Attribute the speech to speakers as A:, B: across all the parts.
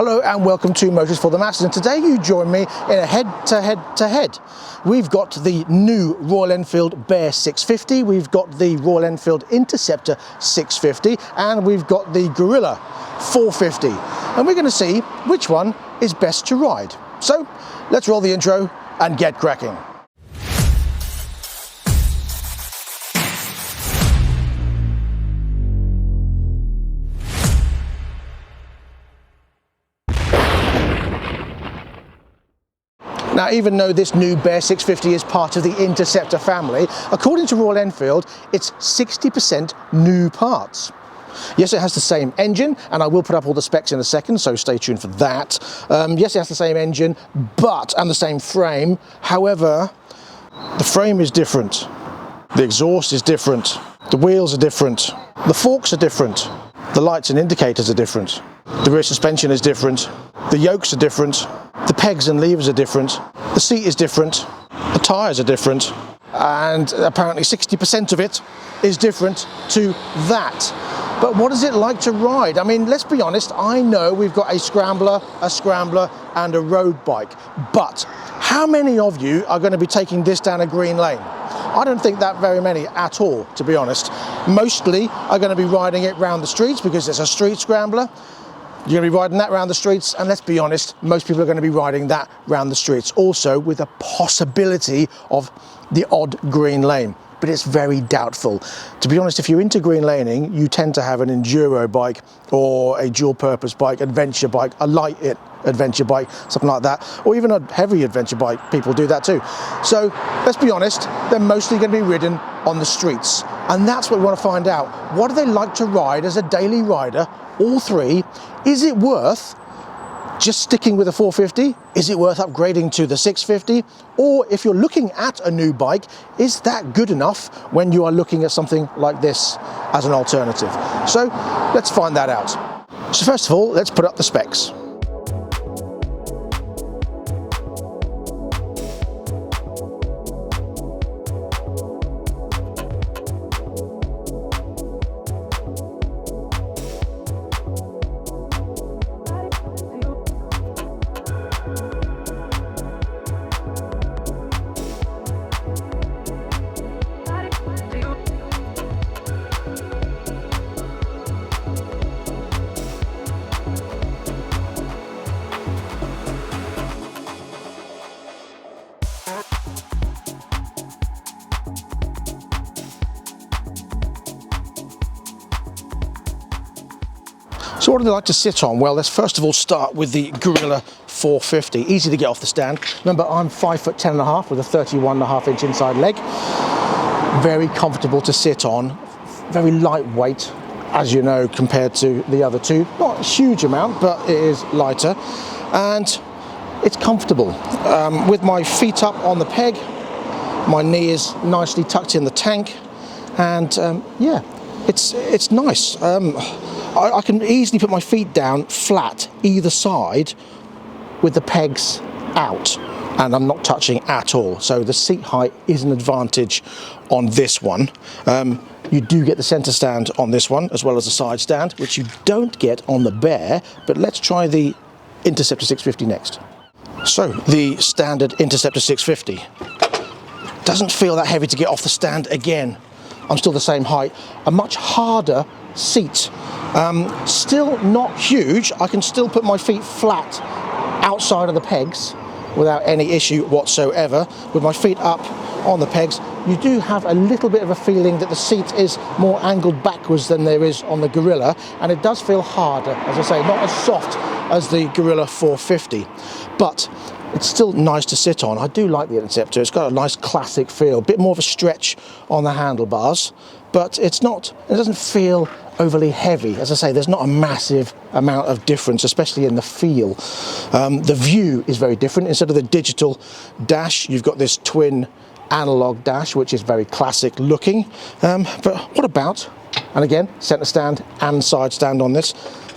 A: Hello and welcome to Motors for the Masses, and today you join me in a head-to-head. We've got the new Royal Enfield BEAR650, we've got the Royal Enfield Interceptor 650, and we've got the Guerrilla 450. And we're going to see which one is best to ride. So let's roll the intro and get cracking. Now, even though this new BEAR650 is part of the Interceptor family, according to Royal Enfield, it's 60% new parts. Yes, it has the same engine, and I will put up all the specs in a second, so stay tuned for that. Yes, it has the same engine, and the same frame. However, the frame is different. The exhaust is different. The wheels are different. The forks are different. The lights and indicators are different. The rear suspension is different. The yokes are different. The pegs and levers are different. The seat is different. The tyres are different. And apparently 60% of it is different to that. But what is it like to ride? I mean, let's be honest, I know we've got a scrambler, and a road bike. But how many of you are going to be taking this down a green lane? I don't think that very many at all, to be honest. Mostly are going to be riding it round the streets because it's a street scrambler. You're going to be riding that round the streets, and let's be honest, most people are going to be riding that round the streets, also with a possibility of the odd green lane. But it's very doubtful. To be honest, if you're into green laning, you tend to have an enduro bike or a dual purpose bike, adventure bike, a light adventure bike, something like that, or even a heavy adventure bike. People do that too. So let's be honest, they're mostly going to be ridden on the streets. And that's what we want to find out. What do they like to ride as a daily rider? All three. Is it worth just sticking with a 450? Is it worth upgrading to the 650? Or if you're looking at a new bike, is that good enough when you are looking at something like this as an alternative? So let's find that out. So first of all, let's put up the specs. So what do they like to sit on? Well, let's first of all start with the Guerrilla 450. Easy to get off the stand. Remember, I'm 5'10.5" with a 31.5-inch inside leg. Very comfortable to sit on. Very lightweight, as you know, compared to the other two. Not a huge amount, but it is lighter. And it's comfortable. With my feet up on the peg, my knee is nicely tucked in the tank. And yeah, it's nice. I can easily put my feet down flat either side with the pegs out, and I'm not touching at all. So the seat height is an advantage on this one. You do get the center stand on this one as well as the side stand, which you don't get on the Bear. But let's try the Interceptor 650 next. So the standard Interceptor 650 doesn't feel that heavy to get off the stand again. I'm still the same height, a much harder seat. Still not huge. I can still put my feet flat outside of the pegs without any issue whatsoever. With my feet up on the pegs, you do have a little bit of a feeling that the seat is more angled backwards than there is on the Guerrilla, and it does feel harder, as I say, not as soft as the Guerrilla 450, but it's still nice to sit on. I do like the Interceptor. It's got a nice classic feel, a bit more of a stretch on the handlebars, but it doesn't feel overly heavy. As I say, there's not a massive amount of difference, especially in the feel. The view is very different. Instead of the digital dash, you've got this twin analog dash, which is very classic looking. But what about, and again, center stand and side stand on this,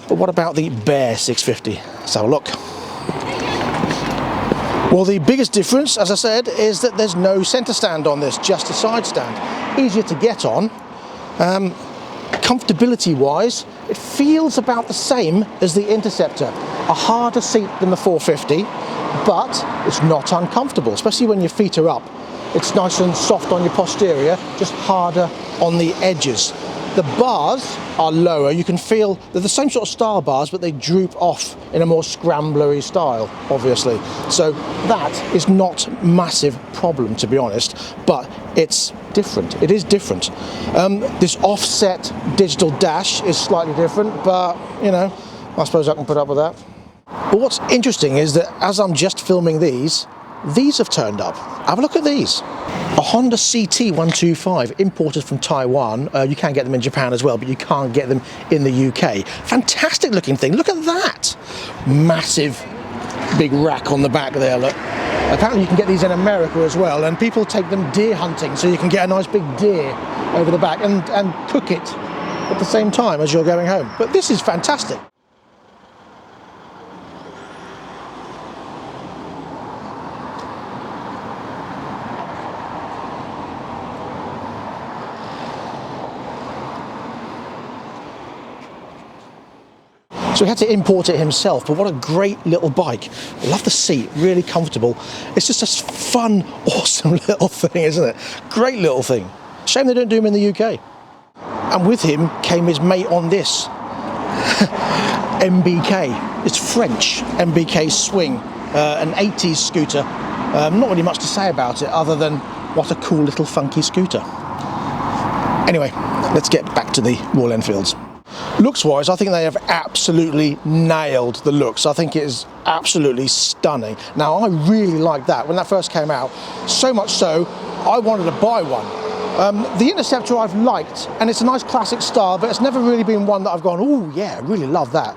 A: but what about the BEAR650? Let's have a look. Well, the biggest difference, as I said, is that there's no center stand on this, just a side stand. Easier to get on. Comfortability wise, it feels about the same as the Interceptor. A harder seat than the 450, but it's not uncomfortable, especially when your feet are up. It's nice and soft on your posterior, just harder on the edges. The bars are lower. You can feel they're the same sort of style bars, but they droop off in a more scramblery style, obviously. So that is not a massive problem, to be honest, but it's different. It is different. This offset digital dash is slightly different, but you know, I suppose I can put up with that. But what's interesting is that as I'm just filming these have turned up. Have a look at these. A Honda CT125 imported from Taiwan. You can get them in Japan as well, but you can't get them in the UK. Fantastic looking thing. Look at that. Massive big rack on the back there, look. Apparently you can get these in America as well, and people take them deer hunting, so you can get a nice big deer over the back and cook it at the same time as you're going home. But this is fantastic. So he had to import it himself, but what a great little bike. I love the seat, really comfortable. It's just a fun, awesome little thing, isn't it? Great little thing. Shame they don't do them in the UK. And with him came his mate on this. MBK. It's French. MBK Swing. An 80s scooter. Not really much to say about it other than what a cool little funky scooter. Anyway, let's get back to the Royal Enfields. Looks wise, I think they have absolutely nailed the looks. I think it is absolutely stunning. Now, I really liked that when that first came out, so much so I wanted to buy one. The Interceptor I've liked, and it's a nice classic style, but it's never really been one that I've gone, oh yeah, I really love that.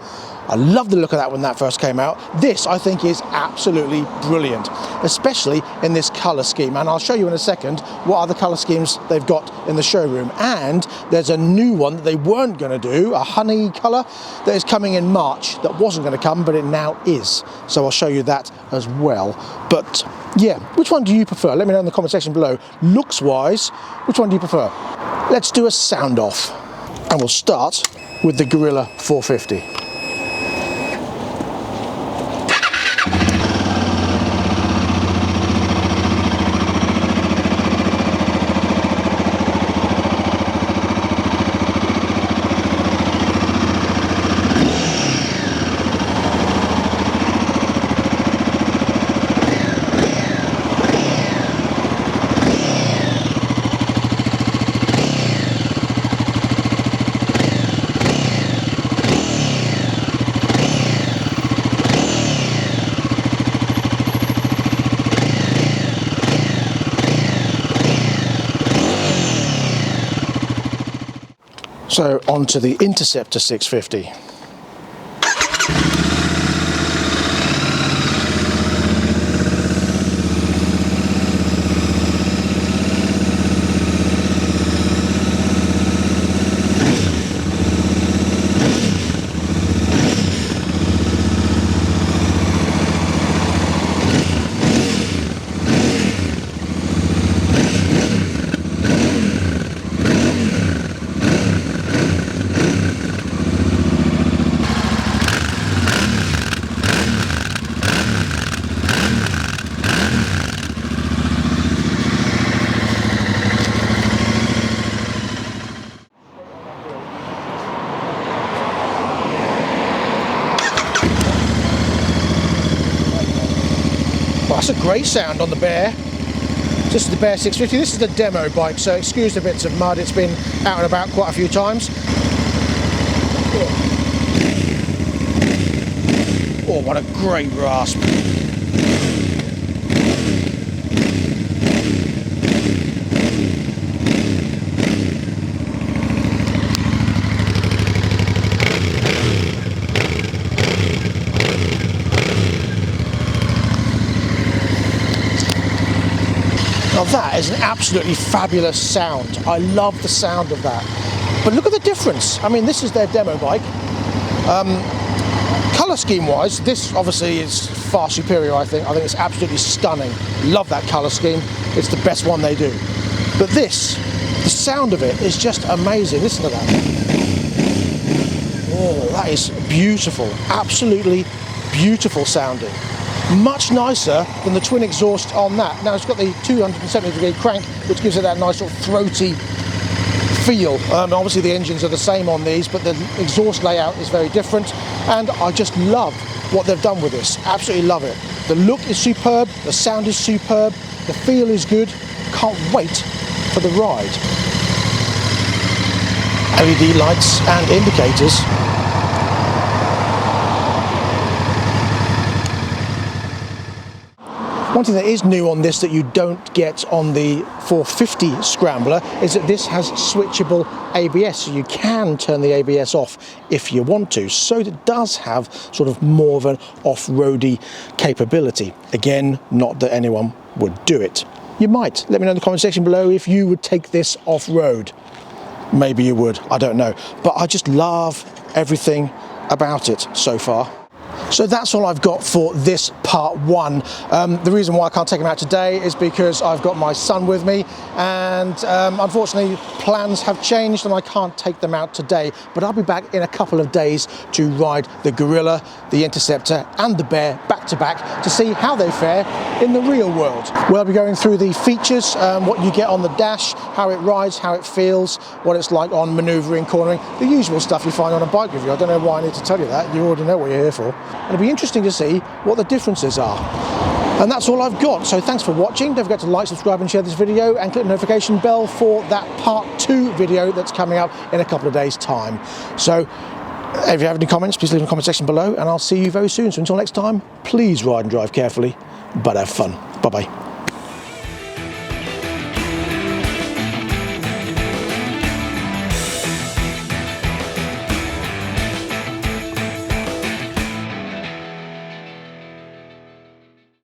A: I love the look of that when that first came out. This, I think, is absolutely brilliant, especially in this colour scheme. And I'll show you in a second what other colour schemes they've got in the showroom. And there's a new one that they weren't going to do, a honey colour, that is coming in March that wasn't going to come, but it now is. So I'll show you that as well. But yeah, which one do you prefer? Let me know in the comment section below. Looks-wise, which one do you prefer? Let's do a sound off. And we'll start with the Guerrilla 450. So onto the Interceptor 650. That's a great sound on the Bear. This is the Bear 650. This is the demo bike, so excuse the bits of mud. It's been out and about quite a few times. Oh, what a great rasp. Now that is an absolutely fabulous sound. I love the sound of that. But look at the difference. I mean, this is their demo bike. Colour scheme wise, this obviously is far superior, I think. I think it's absolutely stunning. Love that colour scheme. It's the best one they do. But this, the sound of it is just amazing. Listen to that. Oh, that is beautiful. Absolutely beautiful sounding. Much nicer than the twin exhaust on that. Now it's got the 270-degree crank, which gives it that nice sort of throaty feel. Obviously the engines are the same on these, but the exhaust layout is very different, and I just love what they've done with this. Absolutely love it. The look is superb, the sound is superb, the feel is good. Can't wait for the ride. LED lights and indicators. One thing that is new on this that you don't get on the 450 Scrambler is that this has switchable ABS, so you can turn the ABS off if you want to. So it does have sort of more of an off-roady capability. Again, not that anyone would do it. You might. Let me know in the comment section below if you would take this off-road. Maybe you would, I don't know. But I just love everything about it so far. So that's all I've got for this part one. The reason why I can't take them out today is because I've got my son with me, and unfortunately plans have changed and I can't take them out today, but I'll be back in a couple of days to ride the Guerrilla, the Interceptor and the Bear back to back to see how they fare in the real world. We'll be going through the features, what you get on the dash, how it rides, how it feels, what it's like on manoeuvring, cornering, the usual stuff you find on a bike review. I don't know why I need to tell you that, you already know what you're here for. And it'll be interesting to see what the differences are. And that's all I've got. So thanks for watching. Don't forget to like, subscribe and share this video, and click the notification bell for that part 2 video that's coming up in a couple of days' time. So if you have any comments, please leave in the comment section below, and I'll see you very soon. So until next time, please ride and drive carefully, but have fun. Bye-bye.